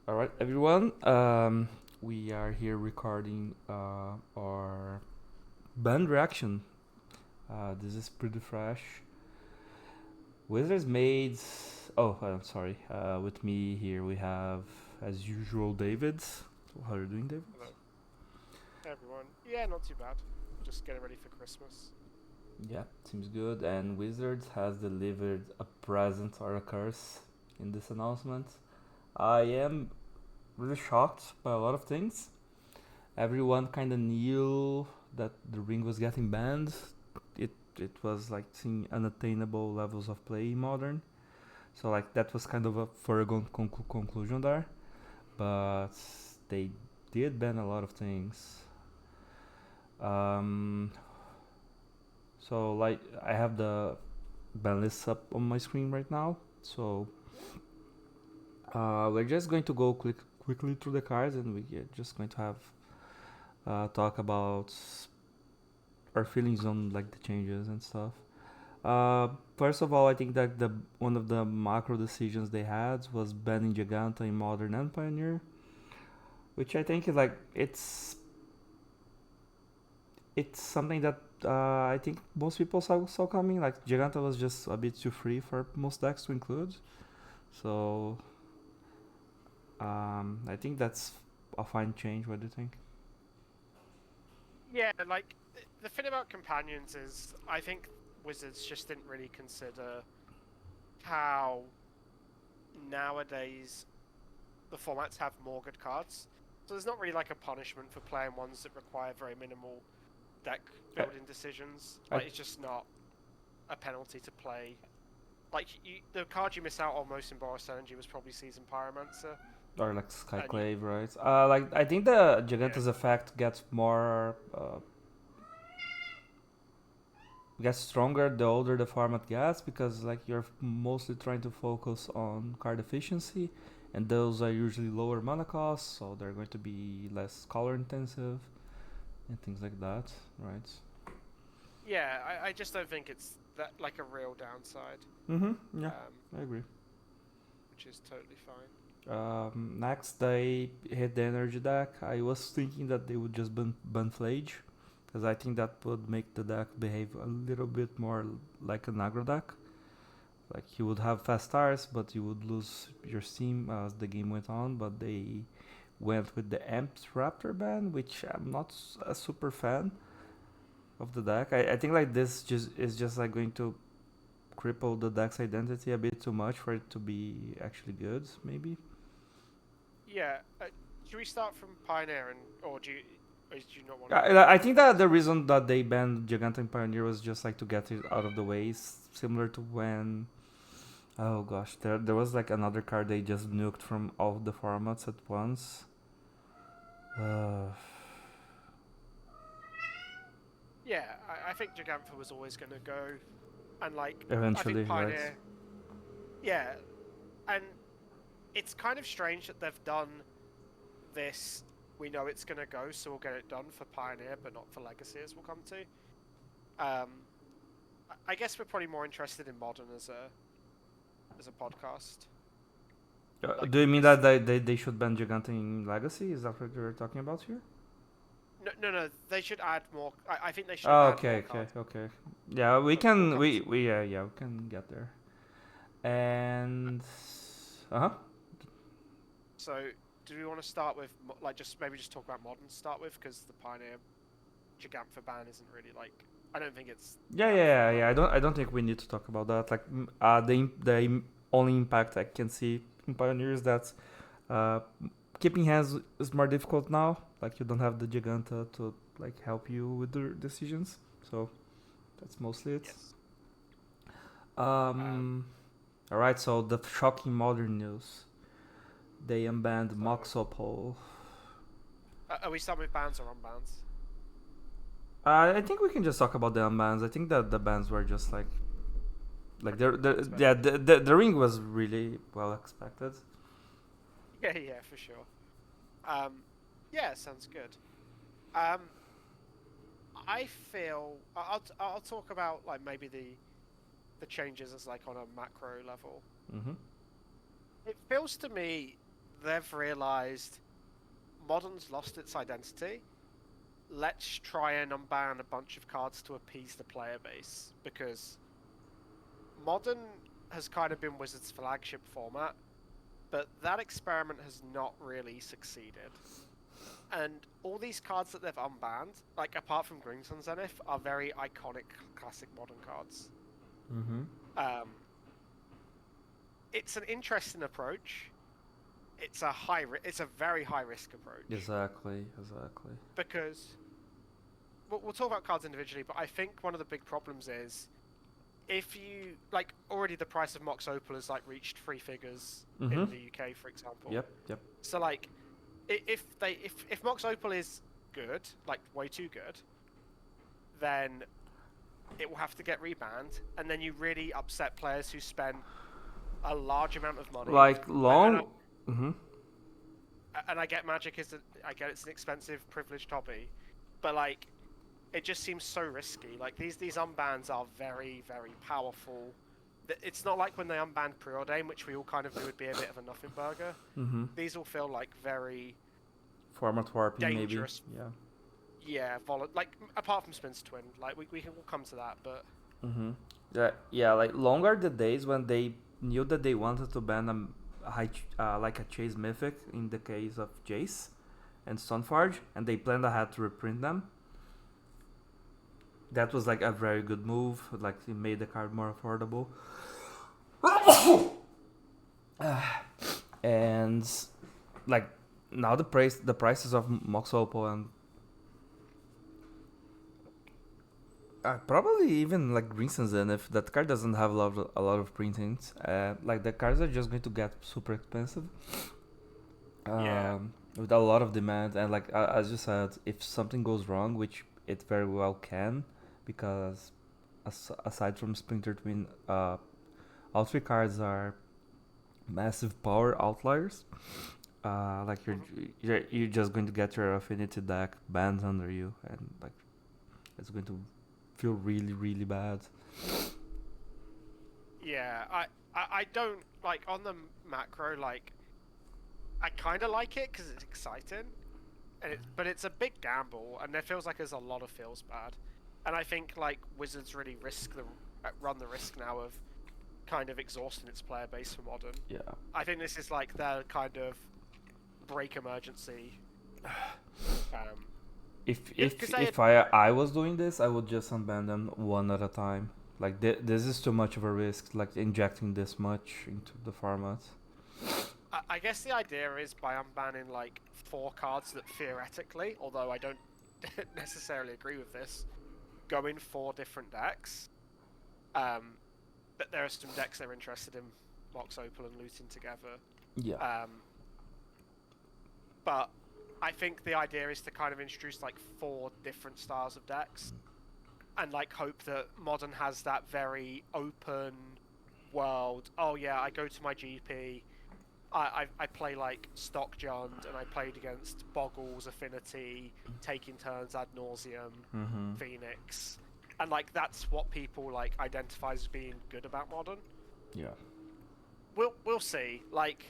All right, everyone. We are here recording our band reaction. This is pretty fresh. Wizards made. Oh, I'm sorry. With me here we have, as usual, David. How are you doing, David? Hello, everyone. Yeah, not too bad. Just getting ready for Christmas. Yeah, seems good. And Wizards has delivered a present or a curse in this announcement. I am really shocked by a lot of things. Everyone kind of knew that the ring was getting banned. It was like seeing unattainable levels of play in modern. So like that was kind of a foregone conclusion there. But they did ban a lot of things. Um, so like I have the ban list up on my screen right now. So we're just going to go quickly through the cards, and we're just going to have talk about our feelings on like the changes and stuff. Uh, First of all, I think that the one of the macro decisions they had was banning Giganta in Modern and Pioneer, which I think is like it's something that I think most people saw coming. Like Giganta was just a bit too free for most decks to include, so I think that's a fine change. What do you think? Yeah, like the thing about companions is, I think Wizards just didn't really consider how nowadays the formats have more good cards. So there's not really like a punishment for playing ones that require very minimal deck I, building decisions. I Like it's just not a penalty to play. Like the card you miss out on most in Boros Energy was probably Season Pyromancer, or like and you, Skyclave, right? Like I think the yeah, Giganta's effect gets stronger the older the format gets because like you're mostly trying to focus on card efficiency, and those are usually lower mana costs, so they're going to be less color intensive and things like that, right? yeah. I just don't think it's that like a real downside. Yeah, Um, I agree. which is totally fine. Next, they hit the energy deck. I was thinking that they would just ban Flage, because I think that would make the deck behave a little bit more like an aggro deck. Like you would have fast stars, but you would lose your steam as the game went on. But they went with the Amped Raptor ban, which I'm not a super fan of the deck. I think like this just is just like going to cripple the deck's identity a bit too much for it to be actually good. Maybe. Yeah. Should we start from Pioneer, or do you not want to go I through think it? that the reason that they banned Gigantic Pioneer was just like to get it out of the way, similar to when, oh gosh, there was like another card they just nuked from all the formats at once. Uh, Yeah, I think Gigantha was always going to go, and like I think Eventually, right? Pioneer. Yeah, and it's kind of strange that they've done this. We know it's going to go, so we'll get it done for Pioneer, but not for Legacy, as we'll come to. Um, I guess we're probably more interested in Modern as a podcast, like Do you mean because that they should ban Gigantic in Legacy? Is that what you're talking about here? no, they should add more. I think they should Oh, add okay, more okay, cards, okay. Yeah, but we'll come to. we can get there. And uh huh. So, do we want to start with like just maybe just talk about Modern to start with because the Pioneer Gigantha ban isn't really like I don't think it's that Yeah. relevant. I don't think we need to talk about that. Like, only impact I can see in Pioneer is that uh, keeping hands is more difficult now. Like, you don't have the Giganta to like help you with the decisions. So that's mostly it. Yes. Um. Um. All right. So the shocking modern news: they unbanned So, Moxopol. are we starting with bans or unbans? I think we can just talk about the unbans. I think that the bans were just like Pretty yeah, expected. the ring was really well expected. Yeah, for sure. Um. Yeah, sounds good. Um. I feel I'll talk about like maybe the changes as like on a macro level. Mm-hmm. It feels to me they've realised Modern's lost its identity. Let's try and unban a bunch of cards to appease the player base, because Modern has kind of been Wizards' flagship format, but that experiment has not really succeeded. And all these cards that they've unbanned, like apart from Green Sun Zenith, are very iconic classic Modern cards. It's an interesting approach. It's a very high risk approach. Exactly. Because we'll talk about cards individually, but I think one of the big problems is if you like already the price of Mox Opal has like reached 3 figures in the UK, for example. Yep. So like, if Mox Opal is good, like way too good, then it will have to get rebanned, and then you really upset players who spend a large amount of money. Like long. And I get Magic I get it's an expensive, privileged hobby, but like, it just seems so risky. Like these unbans are very, very powerful. It's not like when they unbanned Preordain, which we all kind of knew would be a bit of a nothing burger. These all feel like very format warping, dangerous. Maybe. Yeah, like apart from Spin's Twin, like we can all come to that, but. Yeah. Like longer the days when they knew that they wanted to ban like a Chase Mythic in the case of Jace and Stoneforge, and they planned ahead to reprint them. That was like a very good move. Like it made the card more affordable. And like now the prices of Mox Opal and probably even like Green Sun Zenith, that card doesn't have a lot of printings. Like the cards are just going to get super expensive. With a lot of demand, and like as you said, if something goes wrong, which it very well can, because aside from Splinter Twin, all 3 cards are massive power outliers. Like you're just going to get your affinity deck banned under you, and like it's going to feel really, really bad. Yeah, I don't like on the macro. Like, I kind of like it because it's exciting, but it's a big gamble, and there feels like there's a lot of feels bad. And I think like Wizards really run the risk now of kind of exhausting its player base for Modern. Yeah. I think this is like their kind of break emergency. If I was doing this, I would just unban them one at a time. Like this is too much of a risk. Like injecting this much into the format. I guess the idea is by unbanning like 4 cards that theoretically, although I don't necessarily agree with this, go in 4 different decks. But there are some decks they're interested in Mox Opal and looting together. Yeah. But I think the idea is to kind of introduce like 4 different styles of decks, and like hope that Modern has that very open world. Oh yeah, I go to my GP. I play like Stock Jund, and I played against Boggles, Affinity, taking turns ad nauseum, Phoenix, and like that's what people like identify as being good about Modern. Yeah. We'll see. Like,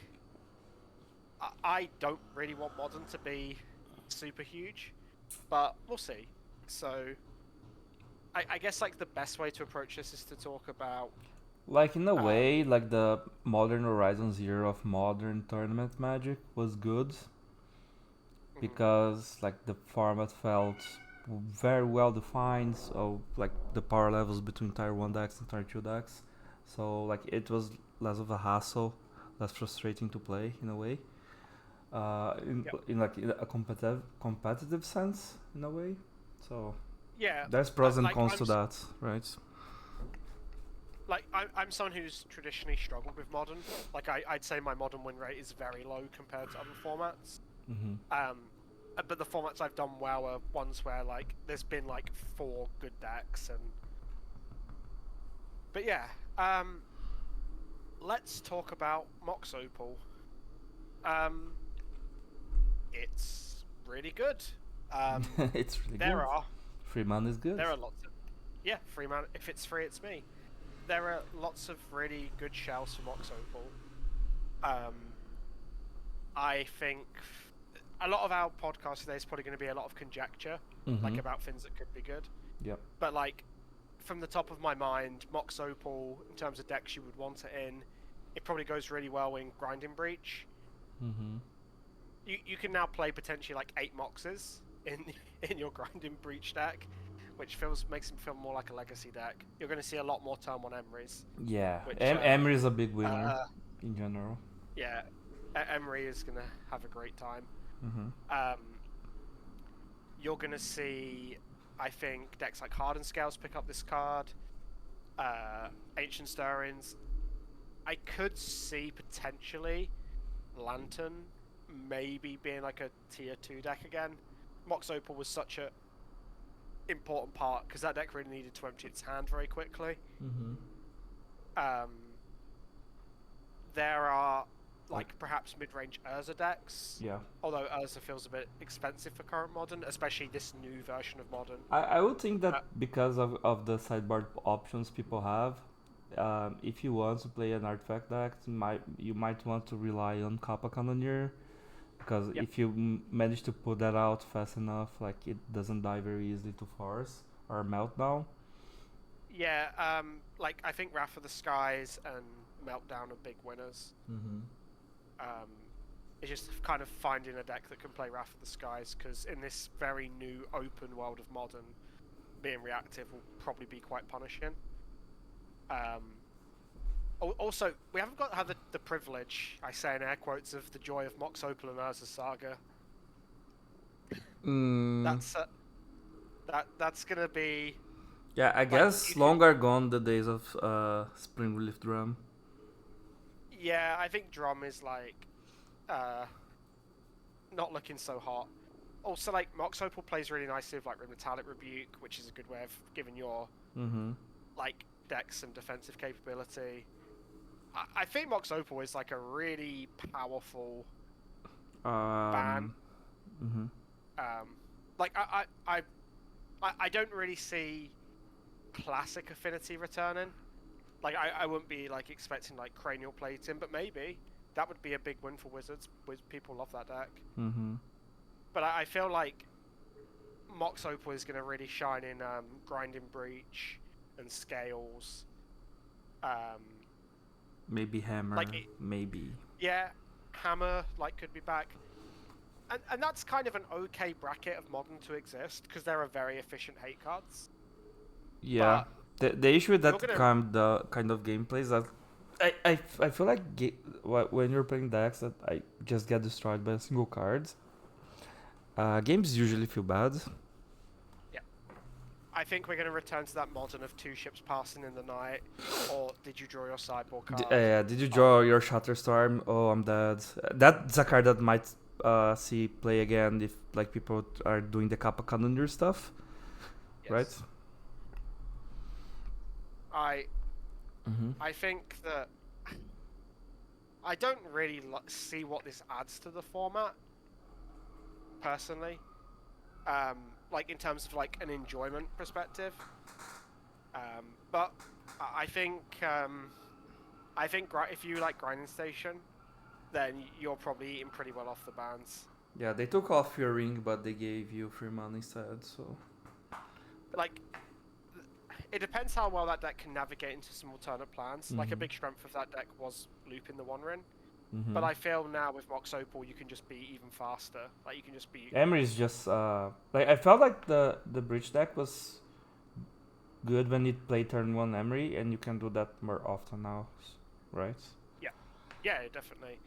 I don't really want Modern to be super huge, but we'll see. So, I guess like the best way to approach this is to talk about. Like in a way, like the Modern Horizons year of Modern Tournament Magic was good, because like the format felt very well defined. So like the power levels between Tier 1 decks and Tier 2 decks. So like it was less of a hassle, less frustrating to play in a way. In like in a competitive sense in a way. So yeah, there's pros and cons to that, right? Like I'm someone who's traditionally struggled with Modern. Like I'd say my Modern win rate is very low compared to other formats. But the formats I've done well are ones where like there's been like 4 good decks and. But yeah, let's talk about Mox Opal. It's really good. It's really good. Free mana is good. There are lots of free mana. If it's free, it's me. There are lots of really good shells for Mox Opal. I think a lot of our podcast today is probably going to be a lot of conjecture, like about things that could be good. Yep. But like, from the top of my mind, Mox Opal, in terms of decks you would want it in, it probably goes really well in Grinding Breach. You can now play potentially like 8 Moxes in your Grinding Breach deck, which makes him feel more like a legacy deck. You're going to see a lot more turn 1 Emrys. Yeah, Which, Emery is a big winner in general. Yeah, Emery is going to have a great time. You're going to see, I think, decks like Hardened Scales pick up this card. Ancient Stirrings. I could see potentially Lantern maybe being like a tier 2 deck again. Mox Opal was such a important part because that deck really needed to empty its hand very quickly. There are like perhaps mid-range Urza decks. Yeah. Although Urza feels a bit expensive for current Modern, especially this new version of Modern. I would think that because of the sideboard options people have, if you want to play an artifact deck, you might want to rely on Kappa Cannoneer, because if you manage to put that out fast enough, like it doesn't die very easily to Force or Meltdown. Yeah, like I think Wrath of the Skies and Meltdown are big winners. It's just kind of finding a deck that can play Wrath of the Skies, because in this very new open world of Modern, being reactive will probably be quite punishing. Also, we haven't had the privilege, I say in air quotes, of the joy of Mox Opal and Urza Saga. That's gonna be. Yeah, I guess long are gone the days of Spring Relief Drum. Yeah, I think Drum is like not looking so hot. Also, like Mox Opal plays really nicely with like Metallic Rebuke, which is a good way of giving your like deck some defensive capability. I think Mox Opal is like a really powerful ban. Like I don't really see classic Affinity returning. Like I wouldn't be like expecting like Cranial Plating, but maybe that would be a big win for Wizards. People love that deck. But I feel like Mox Opal is going to really shine in Grinding Breach and Scales. Maybe Hammer. Maybe. Yeah, Hammer could be back. And that's kind of an okay bracket of Modern to exist, because there are very efficient hate cards. Yeah. The issue with that kind of gameplay is that I feel like when you're playing decks that I just get destroyed by a single card, games usually feel bad. Yeah. I think we're going to return to that Modern of 2 ships passing in the night, or did you draw your sideboard card? Did you draw your Shatterstorm? Oh, I'm dead. That's a card that might see play again if like people are doing the Kappa Cannoneer stuff. Yes. Right? I think that I don't really see what this adds to the format, personally. Like in terms of like an enjoyment perspective. But I think if you like Grinding Station, then you're probably eating pretty well off the bans. Yeah, they took off your ring, but they gave you free mana instead. So, like, it depends how well that deck can navigate into some alternate plans. Like a big strength of that deck was looping the One Ring. But I feel now with Mox Opal you can just be even faster. Like you can just be. Emery is just like I felt like the bridge deck was good when it played turn 1 Emery, and you can do that more often now, right? Yeah, definitely.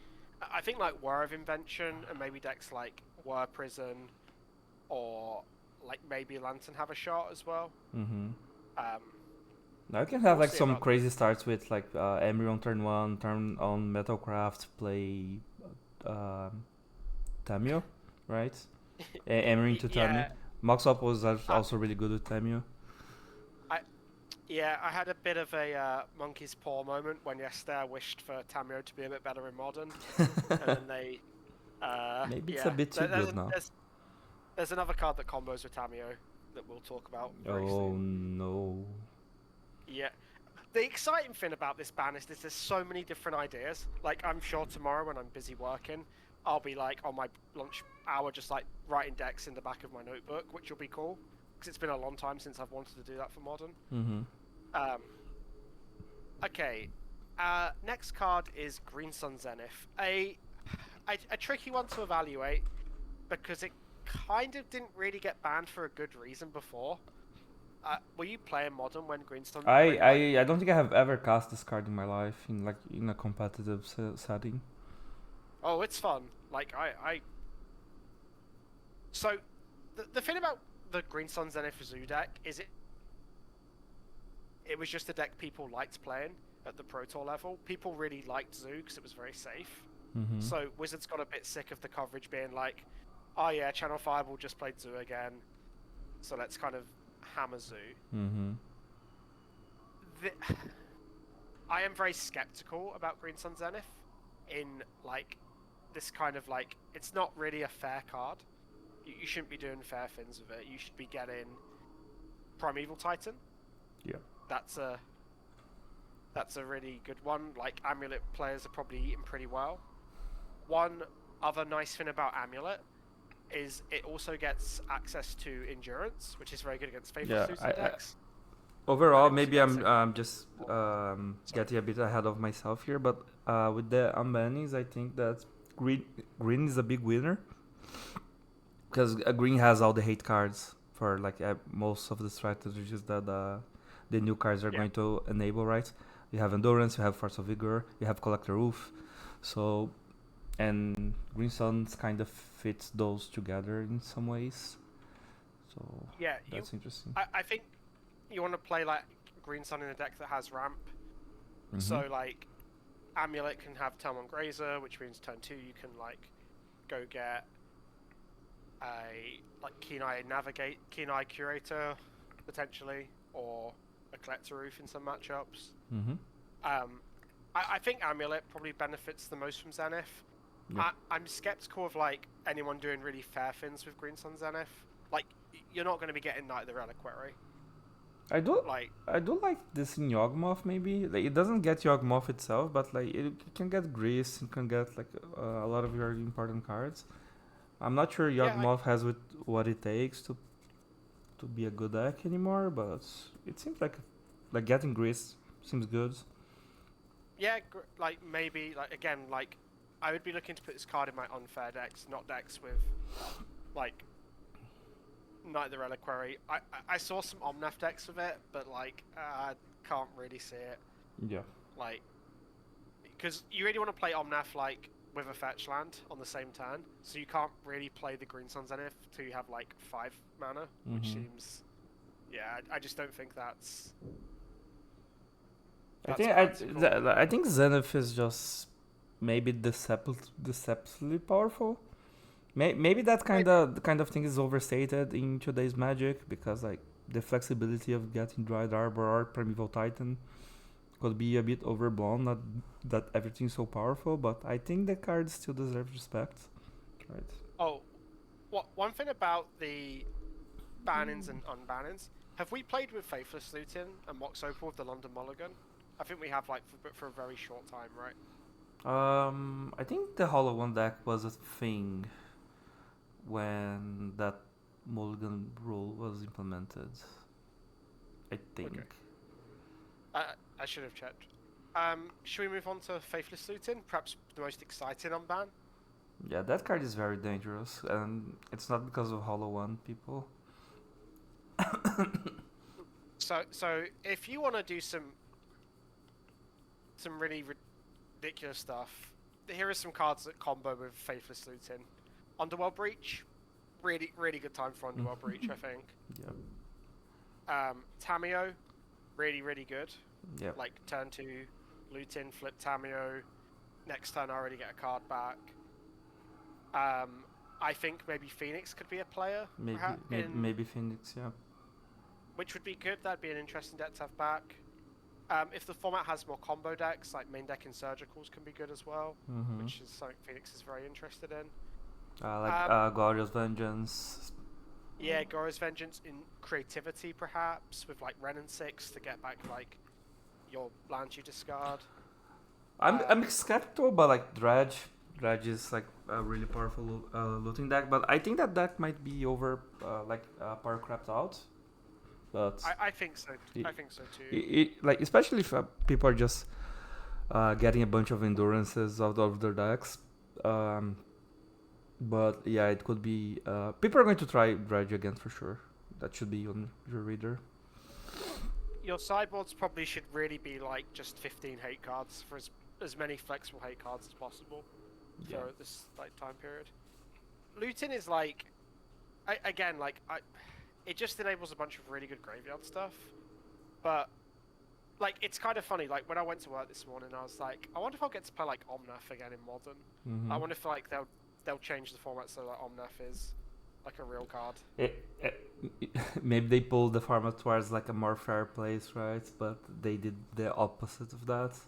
I think like War of Invention and maybe decks like War Prison or like maybe Lantern have a shot as well. Now you can have like some crazy starts with like Emery on turn 1, turn on Metalcraft, play Tamio, right? Emery into Tamio. Mox Opal was also really good with Tamio. I had a bit of a monkey's paw moment when yesterday I wished for Tamio to be a bit better in Modern, and then they. Maybe it's a bit too good now. There's another card that combos with Tamio that we'll talk about very soon. No. Yeah, The exciting thing about this ban is there's so many different ideas. Like, I'm sure tomorrow when I'm busy working, I'll be like on my lunch hour just like writing decks in the back of my notebook, which will be cool because it's been a long time since I've wanted to do that for Modern. Okay, next card is Green Sun Zenith, a tricky one to evaluate because it kind of didn't really get banned for a good reason before. Were you playing Modern when Green Sun? I don't think I have ever cast this card in my life in a competitive setting. Oh, it's fun. Like So, the thing about the Green Sun Zenith Zoo deck is it was just a deck people liked playing at the Pro Tour level. People really liked Zoo because it was very safe. So Wizards got a bit sick of the coverage being like, oh yeah, Channel Fireball just played Zoo again, so let's kind of hammer Zoo. I am very skeptical about Green Sun Zenith in like this kind of like, it's not really a fair card. You shouldn't be doing fair things with it. You should be getting Primeval Titan. Yeah. That's a really good one. Like, Amulet players are probably eating pretty well. One other nice thing about Amulet is it also gets access to Endurance, which is very good against Faithful Suited decks. Overall, maybe I'm just getting a bit ahead of myself here, but with the unbannings, I think that green is a big winner because green has all the hate cards for like most of the strategies that the new cards are going to enable, right? You have Endurance, you have Force of Vigor, you have Collector Roof, so and Green Suns kind of fits those together in some ways. So yeah, that's interesting. I think you want to play like Green Sun in a deck that has ramp. So like Amulet can have turn 1 Grazer, which means turn 2 you can like go get a like Keen Eye Curator potentially, or a Collector Roof in some matchups. I think Amulet probably benefits the most from Zenith. Yep. I'm skeptical of like anyone doing really fair things with Green Sun Zenith. Like, you're not going to be getting Knight of the Reliquary. I do like this in Yawgmoth maybe. Like, it doesn't get Yawgmoth itself, but like it can get Grease, it can get like a lot of very important cards. I'm not sure Yawgmoth has what it takes to be a good deck anymore, but it seems like getting Grease seems good. Yeah, like maybe like again like I would be looking to put this card in my unfair decks, not decks with like Knight of the Reliquary. I saw some Omnath decks with it, but like I can't really see it. Yeah. Like, because you really want to play Omnath like with a fetch land on the same turn, so you can't really play the Green Sun Zenith till you have like 5 mana, which seems, yeah, I just don't think that's. I think Zenith is just maybe deceptively powerful. Maybe that kind of thing is overstated in today's Magic, because like the flexibility of getting Dried Arbor or Primeval Titan could be a bit overblown. Not that everything's so powerful, but I think the card still deserves respect, right? Oh, one thing about the bannings and unbannings. Have we played with Faithless Lutin and Mox Opal with the London Mulligan? I think we have, like, for a very short time, right? I think the Hollow One deck was a thing when that Mulligan rule was implemented. I think. Okay. I should have checked. Should we move on to Faithless Lutin? Perhaps the most exciting unban? Yeah, that card is very dangerous, and it's not because of Hollow One, people. So if you want to do some really ridiculous stuff, here are some cards that combo with Faithless Lutin. Underworld Breach, really good time for Underworld Breach, I think. Yeah. Tameo, really good. Yeah. Like turn 2, Lutin, flip Tameo. Next turn I already get a card back. I think maybe Phoenix could be a player. Maybe Phoenix, yeah. Which would be good. That'd be an interesting deck to have back. If the format has more combo decks, like main deck Insurgicals can be good as well, which is something Phoenix is very interested in. Glorious Vengeance. Yeah, Glorious Vengeance in creativity, perhaps, with like Ren and 6 to get back like your lands you discard. I'm skeptical, but like Dredge is like a really powerful looting deck. But I think that deck might be over power crapped out. But I think so. it, I think so too. like especially if people are just getting a bunch of endurances out of their decks. Um, but yeah, it could be. People are going to try Dredge again for sure. That should be on your reader. Your sideboards probably should really be like just 15 hate cards for as many flexible hate cards as possible for this like time period. Looting is like, it just enables a bunch of really good graveyard stuff, but like it's kind of funny. Like when I went to work this morning, I was like, I wonder if I'll get to play like Omnath again in Modern. Mm-hmm. I wonder if like they'll change the format so that Omnath is like a real card. Maybe they pulled the format towards like a more fair place, right? But they did the opposite of that.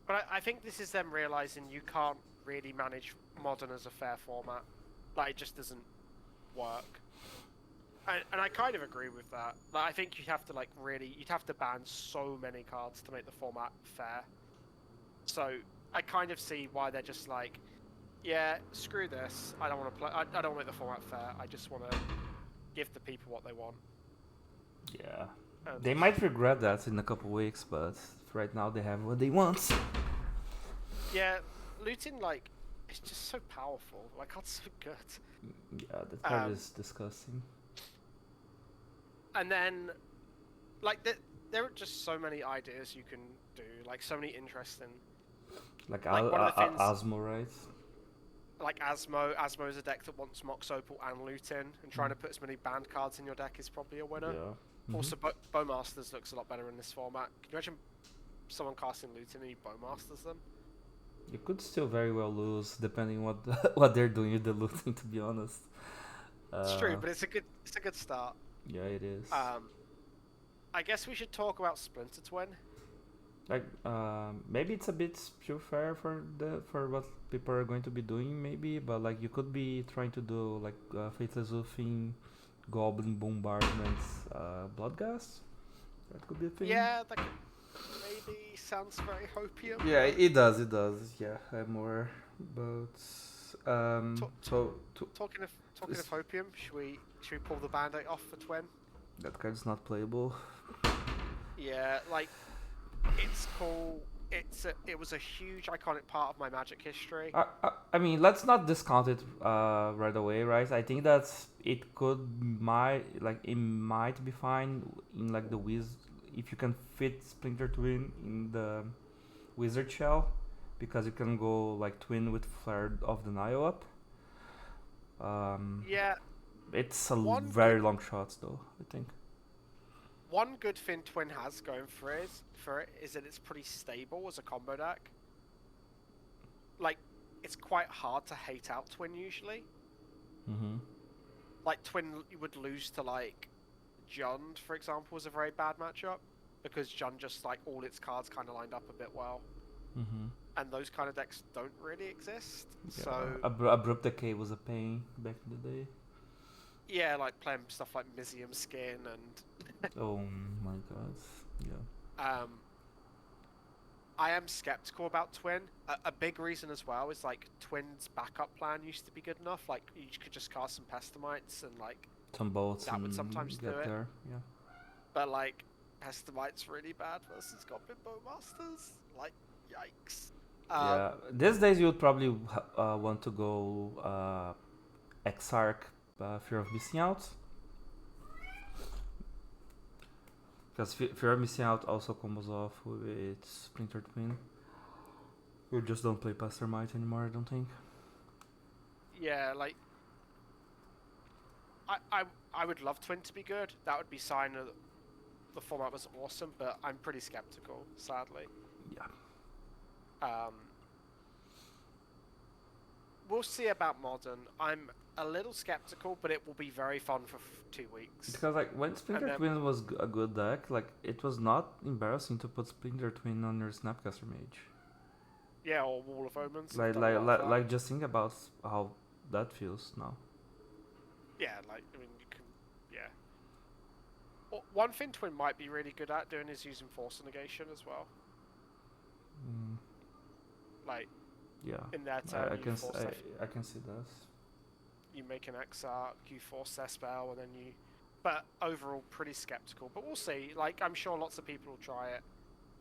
But I think this is them realizing you can't really manage Modern as a fair format. Like it just doesn't work. And I kind of agree with that. Like I think you'd have to ban so many cards to make the format fair. So I kind of see why they're just like, yeah, screw this. I don't want to play. I don't want to make the format fair. I just want to give the people what they want. Yeah. They might regret that in a couple weeks, but right now they have what they want. Yeah, looting like it's just so powerful. Like that's so good. Yeah, that card is disgusting. And then, like there are just so many ideas you can do. Like so many interesting. Like Asmo, right? Like Asmo is a deck that wants Mox Opal and Looting, and trying to put as many banned cards in your deck is probably a winner. Yeah. Mm-hmm. Also, Bowmasters looks a lot better in this format. Can you imagine someone casting Looting and you Bowmasters them? You could still very well lose, depending what what they're doing with the looting. To be honest, it's true, but it's a good start. Yeah, it is. I guess we should talk about Splinter Twin. Like, maybe it's a bit too fair for what people are going to be doing, maybe. But like, you could be trying to do like Faithless Roofing, Goblin Bombardments, Bloodghast. That could be a thing. Yeah, that maybe sounds very hopium. Yeah, it does. It does. Yeah, I'm more. But talking of hopium, should we pull the band-aid off for Twin? That card's not playable. Yeah, like it's cool. It was a huge iconic part of my Magic history. I mean, let's not discount it right away, right? I think that it might be fine in like the if you can fit Splinter Twin in the Wizard shell, because you can go like Twin with Flare of Denial up. Yeah. It's a very long shot, though, I think. One good thing Twin has going for it is that it's pretty stable as a combo deck. Like, it's quite hard to hate out Twin usually. Mm-hmm. Like, Twin you would lose to, like, Jund, for example, was a very bad matchup. Because Jund just, like, all its cards kind of lined up a bit well. Mm-hmm. And those kind of decks don't really exist. Yeah. So Abrupt Decay was a pain back in the day. Yeah, like playing stuff like Mizium Skin and... oh my god, yeah. I am skeptical about Twin. A big reason as well is like Twin's backup plan used to be good enough. Like you could just cast some Pestimites and like some bolts that would sometimes do it. There. Yeah. But like Pestimite's really bad versus Goblin Bowmasters. Like yikes. Yeah, these days you would probably want to go Exarch, Fear of Missing Out. Because Fear of Missing Out also combos off with Splinter Twin. You just don't play Pastormite anymore, I don't think. Yeah, like... I would love Twin to be good. That would be sign that the format was awesome, but I'm pretty skeptical, sadly. Yeah. We'll see about Modern. I'm a little skeptical, but it will be very fun for 2 weeks. Because like when Splinter Twin was a good deck, like it was not embarrassing to put Splinter Twin on your Snapcaster Mage. Yeah, or Wall of Omens. Like just think about how that feels now. Yeah, like I mean you can, yeah. One thing Twin might be really good at doing is using Force negation as well. Mm, Like, yeah, in their turn, you force their... I can see this. You make an Exarch, you force their spell, and then you... But overall, pretty skeptical. But we'll see. Like, I'm sure lots of people will try it.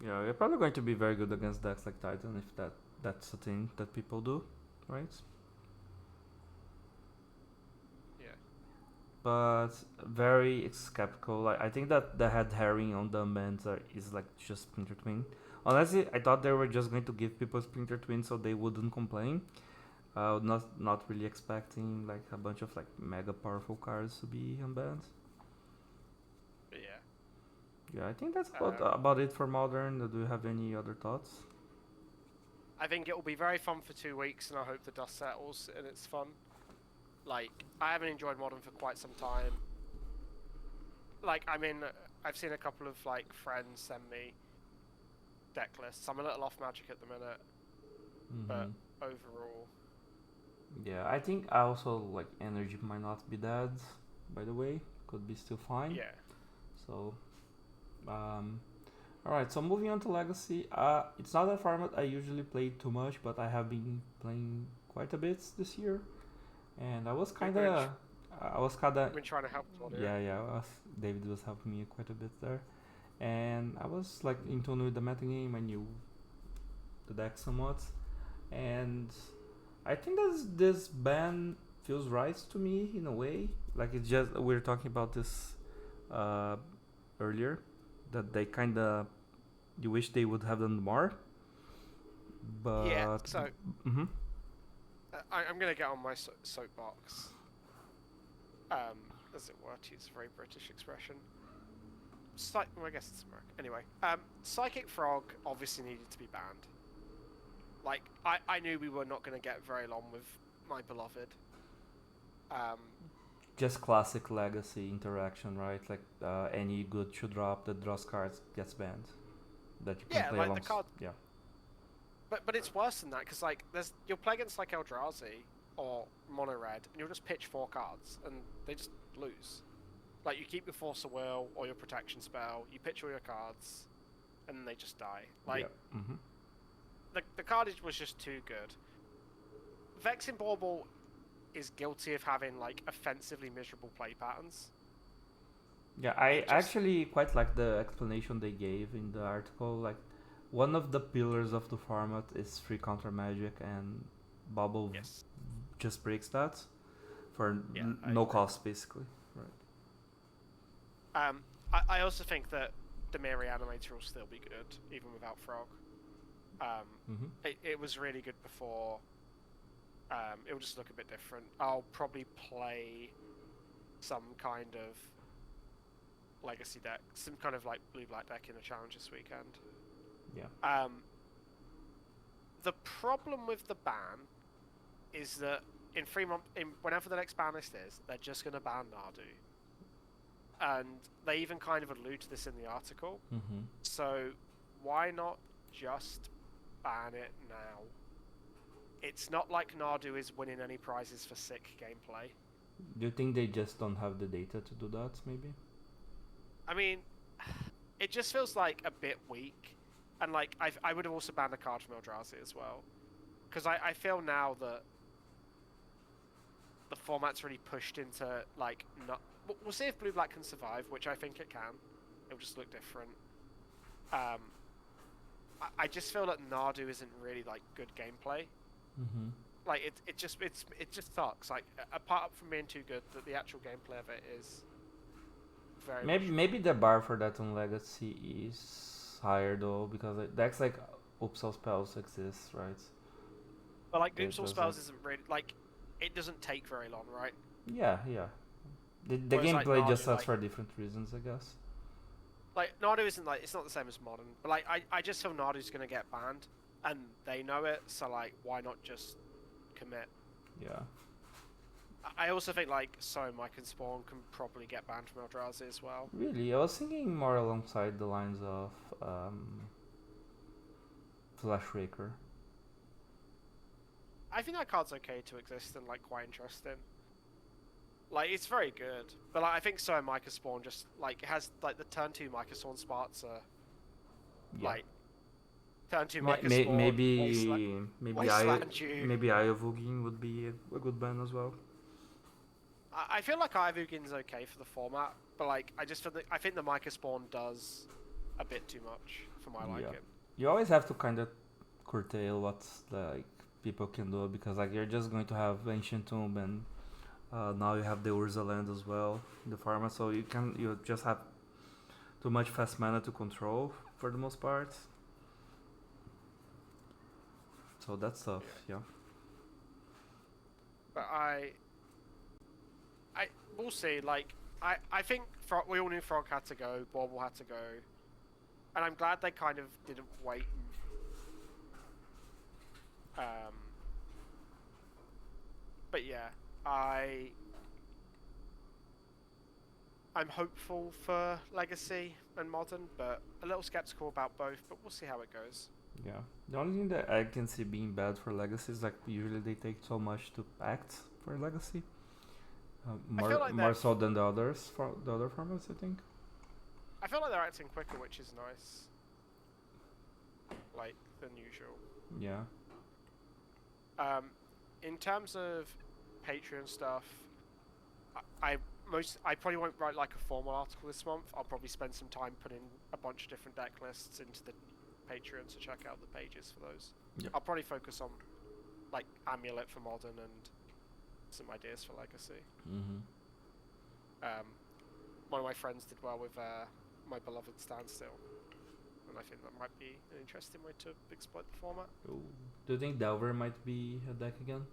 Yeah, you're probably going to be very good against decks like Titan if that's a thing that people do, right? Yeah. But very skeptical. Like I think that the head herring on the Unbans is like just Splinter Twin. Honestly, I thought they were just going to give people Splinter Twin so they wouldn't complain. Not really expecting like a bunch of like mega powerful cards to be Unbans. But yeah. Yeah, I think that's about it for Modern. Do you have any other thoughts? I think it will be very fun for 2 weeks, and I hope the dust settles and it's fun. Like, I haven't enjoyed Modern for quite some time. Like, I mean, I've seen a couple of like friends send me deck lists. I'm a little off Magic at the minute, but overall, yeah, I think I also like Energy might not be dead. By the way, could be still fine. yeah. So, alright. So moving on to Legacy. It's not a format I usually play too much, but I have been playing quite a bit this year, and I was kinda I've been trying to help Claudioh. yeah. David was helping me quite a bit there, and I was like in tune with the metagame. I knew the deck somewhat, and I think this ban feels right to me in a way. Like it's just we were talking about this earlier, that they kind of you wish they would have done more. But yeah, so I'm gonna get on my soapbox, as it were, to use a very British expression. Well, I guess it's American. Anyway, Psychic Frog obviously needed to be banned. Like, I knew we were not going to get very long with my beloved. Just classic Legacy interaction, right? Like any good should drop that draws cards gets banned. That you can play like along. the card. Yeah. But it's worse than that, because like you'll play against like Eldrazi or Mono Red, and you'll just pitch 4 cards, and they just lose. Like, you keep your Force of Will or your Protection spell, you pitch all your cards, and then they just die. Like, the cardage was just too good. Vexing Bauble is guilty of having like offensively miserable play patterns. Yeah, I actually quite like the explanation they gave in the article. Like, one of the pillars of the format is free counter magic, and Bubble just breaks that for no cost, basically. Right. I also think that Dimir Reanimator will still be good, even without Frog. It was really good before. It will just look a bit different. I'll probably play some kind of Legacy deck, some kind of like blue-black deck in a challenge this weekend. Yeah. The problem with the ban is that in 3 months, whenever the next ban list is, they're just going to ban Nardu. And they even kind of allude to this in the article. So why not just ban it now? It's not like Nardu is winning any prizes for sick gameplay. Do you think they just don't have the data to do that, maybe? I mean, it just feels like a bit weak. And like, I would have also banned a card from Eldrazi as well. Because I feel now that the format's really pushed into like, not... We'll see if blue-black can survive, which I think it can. It'll just look different. I just feel that Nardu isn't really like good gameplay. Like it just sucks. Like, apart from being too good, that the actual gameplay of it is very. Maybe the bar for that on Legacy is higher though, because decks like Upsal spells exist, right? But like Upsal spells isn't really like, it doesn't take very long, right? Yeah. The gameplay like just sucks for different reasons, I guess. Like, Nardu isn't like, it's not the same as Modern, but like I just feel Nardu's gonna get banned, and they know it, so like, why not just commit? Yeah. I also think like Mike and Spawn can probably get banned from Eldrazi as well. Really? I was thinking more alongside the lines of Flashraker. I think that card's okay to exist and like quite interesting. Like, it's very good, but like, I think so Micah Spawn just like it has like the turn 2 Micah Spawn Sparts are Yeah. like turn 2 Micah Spawn Wasteland you. maybe Ayovugin would be a good ban as well. I feel like Ivugin's okay for the format, but like I think the Micah Spawn does a bit too much for my Yeah. liking. You always have to kind of curtail what like people can do because like you're just going to have Ancient Tomb and now you have the Urza land as well in the pharma, so you just have too much fast mana to control for the most part. So that's tough, yeah. But we'll see. Like I think we all knew Frog had to go, Bauble had to go, and I'm glad they kind of didn't wait. But yeah, I'm hopeful for Legacy and Modern, but a little skeptical about both. But we'll see how it goes. Yeah. The only thing that I can see being bad for Legacy is like usually they take so much to act for Legacy. More so than the other formats, I think. I feel like they're acting quicker, which is nice. Like than usual. Yeah. In terms of Patreon stuff, I probably won't write like a formal article this month. I'll probably spend some time putting a bunch of different deck lists into the Patreon to check out the pages for those. Yep. I'll probably focus on like Amulet for Modern and some ideas for Legacy. One of my friends did well with my beloved Standstill, and I think that might be an interesting way to exploit the format. Ooh. Do you think Delver might be a deck again?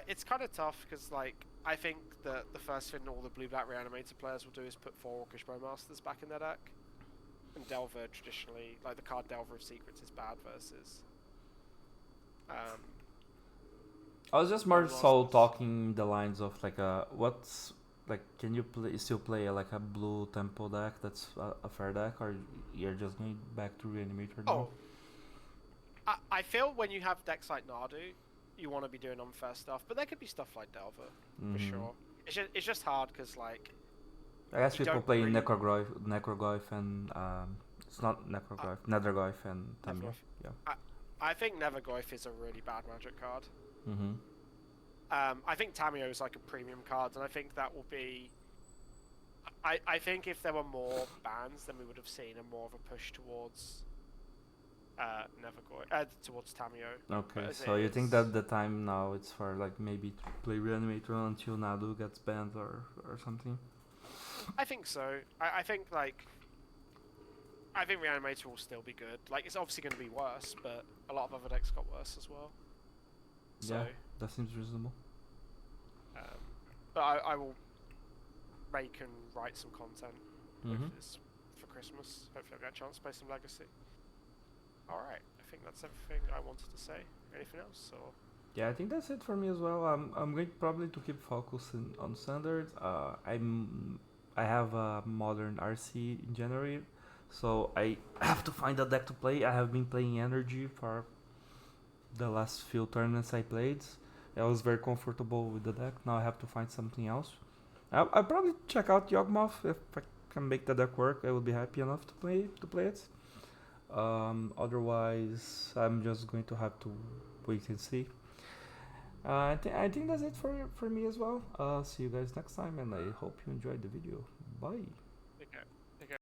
It's kind of tough because like I think that the first thing all the blue-black reanimator players will do is put 4 Orcish Bowmasters back in their deck. And Delver traditionally, like the card Delver of Secrets is bad versus. I was just more so talking the lines of like what's like can you still play like a blue tempo deck that's a fair deck, or you're just going back to reanimator now? I feel when you have decks like Nardu, you want to be doing unfair stuff, but there could be stuff like Delver for sure. It's just hard because like. I guess people play Necrogoyf and it's not Necrogoyf, Nethergoyf and Tamio. Yeah. I think Nevergoyf is a really bad Magic card. I think Tamio is like a premium card, and I think that will be. I think if there were more bans, then we would have seen a more of a push towards Nevergoyf, towards Tamio. Okay, so you think that the time now it's for like maybe to play Reanimator until Nadu gets banned or something? I think so. I think like. I think Reanimator will still be good. Like, it's obviously going to be worse, but a lot of other decks got worse as well. So, yeah, that seems reasonable. But I will make and write some content with this for Christmas. Hopefully I'll get a chance to play some Legacy. Alright, I think that's everything I wanted to say. Anything else? Or? Yeah, I think that's it for me as well. I'm going probably to keep focusing on Standard. I have a Modern RC in January. So I have to find a deck to play. I have been playing Energy for the last few tournaments I played. I was very comfortable with the deck. Now I have to find something else. I'll probably check out Yawgmoth. If I can make the deck work, I will be happy enough to play it. Otherwise, I'm just going to have to wait and see. I think that's it for me as well. See you guys next time, and I hope you enjoyed the video. Bye.